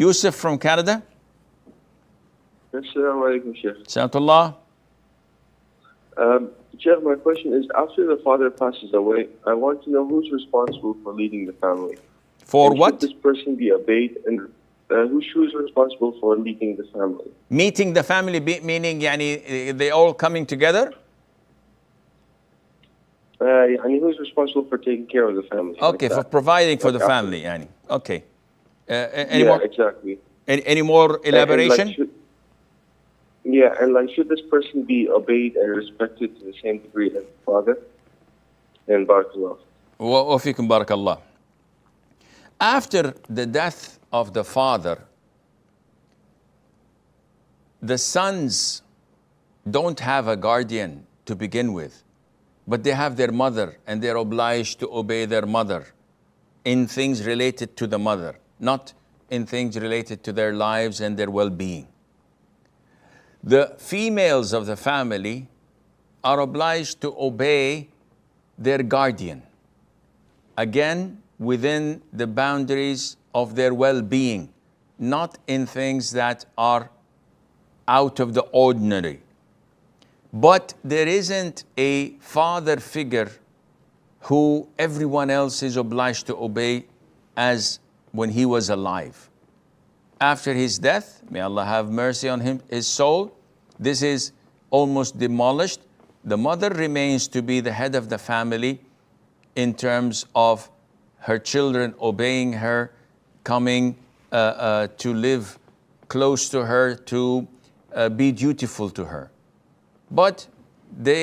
Yusuf from Canada. Assalamu alaikum, Sheikh. Salatullah. Sheikh, my question is, after the father passes away, I want to know who's responsible for leading the family. For and what? Should this person be obeyed, and who's responsible for leading the family? Meeting the family, meaning يعني, they all coming together? And who's responsible for taking care of the family? Okay, like for providing for the after. family. Yani. Okay. Any Yeah, more? exactly. Any more elaboration? And should this person be obeyed and respected to the same degree as the father? And barakallah. وفيكم بارك الله. After the death of the father, the sons don't have a guardian to begin with, but they have their mother, and they're obliged to obey their mother in things related to the mother, not in things related to their lives and their well-being. The females of the family are obliged to obey their guardian, again, within the boundaries of their well-being, not in things that are out of the ordinary. But there isn't a father figure who everyone else is obliged to obey as when he was alive. After his death, may Allah have mercy on him, his soul, this is almost demolished. The mother remains to be the head of the family in terms of her children obeying her, coming to live close to her, to be dutiful to her. But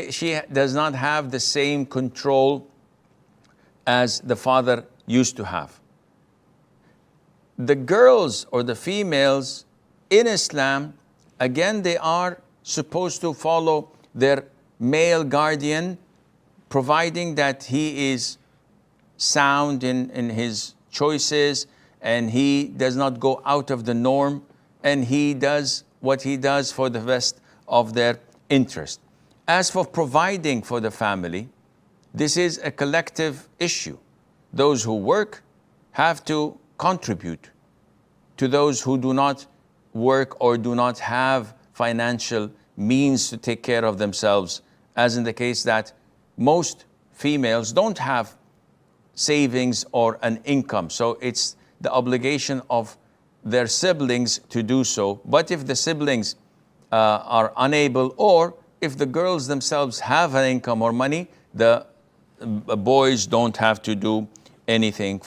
she does not have the same control as the father used to have. The girls or the females in Islam, again, they are supposed to follow their male guardian, providing that he is sound in his choices and he does not go out of the norm, and he does what he does for the best of their interest. As for providing for the family, this is a collective issue. Those who work have to contribute to those who do not work or do not have financial means to take care of themselves, as in the case that most females don't have savings or an income. So it's the obligation of their siblings to do so. But if the siblings are unable, or if the girls themselves have an income or money, the boys don't have to do anything